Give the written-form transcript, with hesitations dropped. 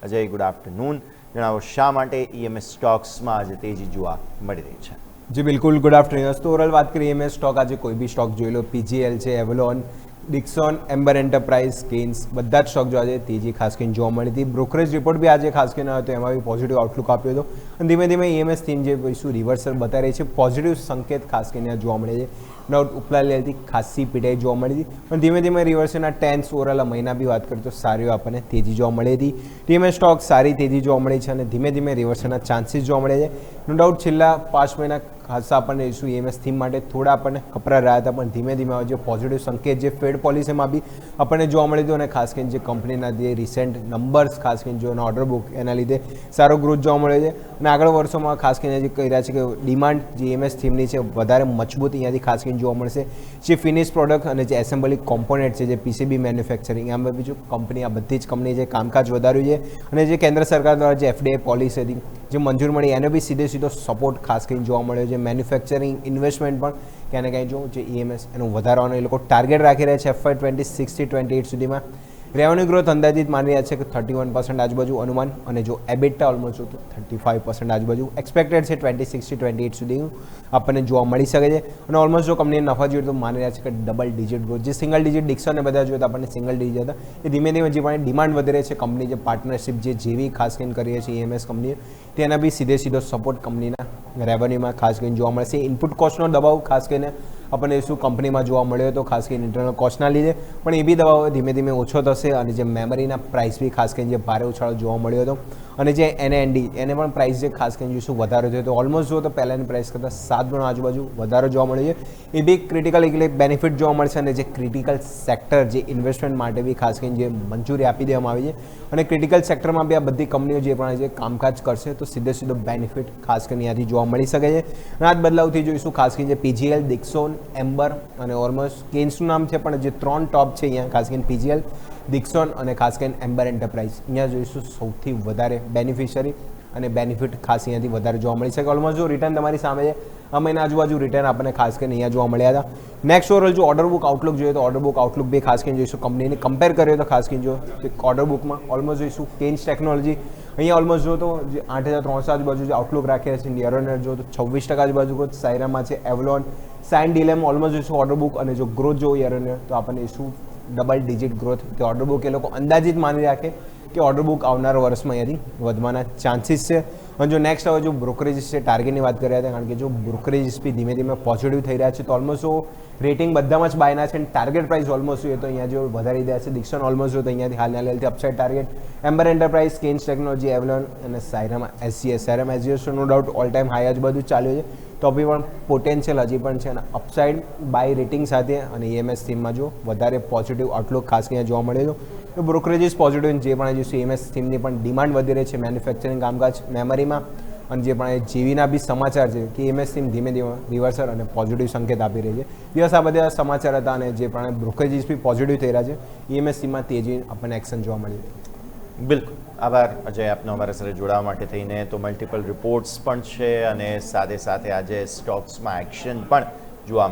Ajay, good afternoon. જણાવો શા માટે ઈએમએસ સ્ટોક્સમાં આજે તેજી જોવા મળી રહી છે? જી બિલકુલ, ગુડ આફ્ટરનૂન. તો ઓવરઓલ વાત કરીએ ઈએમએસ સ્ટોક, આજે કોઈ બી સ્ટોક જોઈ લો, પીજીએલ છે, એવલોન, ડિક્સોન, એમ્બર એન્ટરપ્રાઇઝ, કેન્સ, બધા જ સ્ટોક જો આજે તેજી ખાસ કરીને જોવા મળી હતી. બ્રોકરેજ રિપોર્ટ બી આજે ખાસ કરીને આવ્યો હતો, એમાં બી પોઝિટિવ આઉટલુક આપ્યો હતો અને ધીમે ધીમે ઈએમએસ થીમ જે શું રિવર્સલ બતાવી રહી છે, પોઝિટિવ સંકેત ખાસ કરીને જોવા મળે છે. ડાઉટ ઉપલા લેવલથી ખાસી પીટાઈ જોવા મળી હતી પણ ધીમે ધીમે રિવર્સલના ટેન્સ ઓવરઓલ મહિના બી વાત કરીએ તો સારી આપણને તેજી જોવા મળી હતી. ઈએમએસ સ્ટોક સારી તેજી જોવા મળી છે અને ધીમે ધીમે રિવર્સલના ચાન્સીસ જોવા મળે છે. નો ડાઉટ છેલ્લા 5 મહિના ખાસા આપણને ઇસ્યુ ઈએમએસ થીમ માટે થોડા આપણને કપરા રહ્યા હતા પણ ધીમે ધીમે જે પોઝિટિવ સંકેત જે ફેડ પોલિસીમાં બી આપણને જોવા મળ્યું હતું અને ખાસ કરીને જે કંપનીના જે રિસેન્ટ નંબર્સ ખાસ કરીને જો ઓર્ડર બુક એના લીધે સારો ગ્રોથ જોવા મળે છે અને આગળ વર્ષોમાં ખાસ કરીને જે કહી રહ્યા છે કે ડિમાન્ડ જે ઈએમએસ થીમની છે વધારે મજબૂત અહીંયાથી ખાસ કરીને જોવા મળશે. જે ફિનિશ પ્રોડક્ટ અને જે એસેમ્બલી કોમ્પોનેન્ટ છે, જે પીસીબી મેન્યુફેક્ચરિંગ, આમાં બીજું કંપની આ બધી જ કંપની જે કામકાજ વધાર્યું છે અને જે કેન્દ્ર સરકાર દ્વારા જે એફડીઆઈ પોલિસી હતી જે મંજૂર મળી એને બી સીધો સપોર્ટ ખાસ કરીને જોવા મળ્યો છે. મેન્યુફેક્ચરિંગ ઇન્વેસ્ટમેન્ટ પણ ક્યાં ને ક્યાંય જો જે ઈએમએસ એનું વધારવાનો એ લોકો ટાર્ગેટ રાખી રહ્યા છે FY 26 થી 28 સુધીમાં. રેવન્યુ ગ્રોથ અંદાજિત માની રહ્યા છે કે 31% આજુબાજુ અનુમાન અને જો એબિટા ઓલમોસ્ટ 35% આજુબાજુ એક્સપેક્ટેડ છે 26 થી 28 સુધી આપણને જોવા મળી શકે છે અને ઓલમોસ્ટ જો કંપનીને નફા જોઈએ તો માની રહ્યા છે કે ડબલ ડિજિટ ગ્રોથ, જે સિંગલ ડિજિટ ડિક્સન ને બધા જોઈએ તો આપણને સિંગલ ડિજિટ હતા એ ધીમે ધીમે જે પણ ડિમાન્ડ વધી રહી છે કંપની જે પાર્ટનરશિપ જે જેવી ખાસ કરીને કરીએ છીએ ઈએમએસ કંપનીએ તેના બી સીધો સપોર્ટ કંપનીના રેવન્યુમાં ખાસ કરીને જોવા મળશે. ઇનપુટ કોસ્ટનો દબાવ ખાસ કરીને આપણને શું કંપનીમાં જોવા મળ્યો હતો ખાસ કરીને ઇન્ટરનલ કોસ્ટના લીધે પણ એ બી દબાવ ધીમે ધીમે ઓછો થશે અને જે મેમરીના પ્રાઇસ બી ખાસ કરીને જે ભારે ઉછાળો જોવા મળ્યો હતો અને જે એનએનડી એને પણ પ્રાઇસ જે ખાસ કરીને શું વધારો થયો તો ઓલમોસ્ટ જો તો પહેલાંની પ્રાઇસ કરતાં 7 ગણો આજુબાજુ વધારો જોવા મળ્યો છે. એ બી ક્રિટિકલ એટલે બેનિફિટ જોવા મળશે અને જે ક્રિટિકલ સેક્ટર જે ઇન્વેસ્ટમેન્ટ માટે બી ખાસ કરીને જે મંજૂરી આપી દેવામાં આવી છે અને ક્રિટિકલ સેક્ટરમાં બી આ બધી કંપનીઓ જે પણ જે કામકાજ કરશે તો સીધો બેનિફિટ ખાસ કરીને ત્યાંથી જોવા મળી શકે છે. અને આ જ બદલાવથી જોઈશું ખાસ કરીને જે પીજીએલ, ડિક્સોન, એમ્બર અને ઓલમોસ્ટ કેન્સનું નામ છે પણ જે 3 ટોપ છે અહીંયા ખાસ કરીને પીજીએલ, ડિક્સોન અને ખાસ કરીને એમ્બર એન્ટરપ્રાઇઝ અહીંયા જોઈશું સૌથી વધારે બેનિફિશરી અને બેનિફિટ ખાસ અહીંયાથી વધારે જોવા મળી શકે. ઓલમોસ્ટ જો રિટર્ન તમારી સામે છે આ મહિના આજુબાજુ રિટર્ન આપણને ખાસ કરીને અહીંયા જોવા મળ્યા હતા. નેક્સ્ટ ઓવરઓલ જો ઓર્ડર બુક આઉટલુક જોઈએ તો ઓર્ડર બુક આઉટલુક બી ખાસ કરીને જોઈશું કંપનીને કમ્પેર કરીએ તો ખાસ કરીને જો ઓર્ડર બુકમાં ઓલમોસ્ટ જોઈશું કેન્સ ટેકનોલોજી અહીંયા ઓલમોસ્ટ જો તો જે 8,300 આજુબાજુ જે આઉટલુક રાખે છે યર ઓન યર જો તો 26% આજુબાજુ ગ્રોથ સાયરામાં છે, એવલોન, સાઇન ડીલેમ ઓલમોસ્ટ જોઈશું ઓર્ડર બુક અને જો ગ્રોથ જો યર ઓન યર તો આપણને શું ડબલ ડિજિટ ગ્રોથ કે ઓર્ડર બુક એ લોકો અંદાજિત માની રાખે કે ઓર્ડર બુક આવનારા વર્ષમાં અહીંયાથી વધવાના ચાન્સીસ છે. અને જો નેક્સ્ટ હવે જો બ્રોકરેજીસ છે ટાર્ગેટની વાત કર્યા હતા કારણ કે જો બ્રોકરેજીસ બી ધીમે ધીમે પોઝિટિવ થઈ રહ્યા છે તો ઓલમોસ્ટ રેટિંગ બધામાં જ બાયના છે અને ટાર્ગેટ પ્રાઇસ ઓલમોસ્ટ જોઈએ તો અહીંયા જો વધારી દે છે. ડિક્સન ઓલમોસ્ટ જો તો અહીંયાથી હાલના લેવલથી upside target, Amber enterprise, Kaynes technology, Avalon અને Syrma SCS. Syrma SCS no doubt all time high જ બધું ચાલ્યું છે તો બી પણ પોટેન્શિયલ હજી પણ છે અને અપસાઇડ બાય રેટિંગ સાથે અને ઈએમએસ થીમમાં જો વધારે પોઝિટિવ આઉટલુક ખાસ અહીંયા જોવા મળે છે. તો બ્રોકરેજીસ પોઝિટિવ જે પણ જોઈશું ઈએમએસ થીમની પણ ડિમાન્ડ વધી રહી છે મેન્યુફેક્ચરિંગ કામકાજ, મેમરીમાં અને જે પણ જેવીના બી સમાચાર છે કે ઈએમએસ થીમ ધીમે ધીમે રિવર્સલ અને પોઝિટિવ સંકેત આપી રહી છે. દિવસ આ બધા સમાચાર હતા અને જે પણ બ્રોકરેજીસ બી પોઝિટિવ થઈ રહ્યા છે. ઈએમએસ થીમમાં તેજી આપણને એક્શન જોવા મળી. બિલકુલ, આભાર અજય આપનો અમારા સાથે જોડાવા માટે થઈને. તો મલ્ટિપલ રિપોર્ટ્સ પણ છે અને સાથે આજે સ્ટોક્સમાં એક્શન પણ જોવા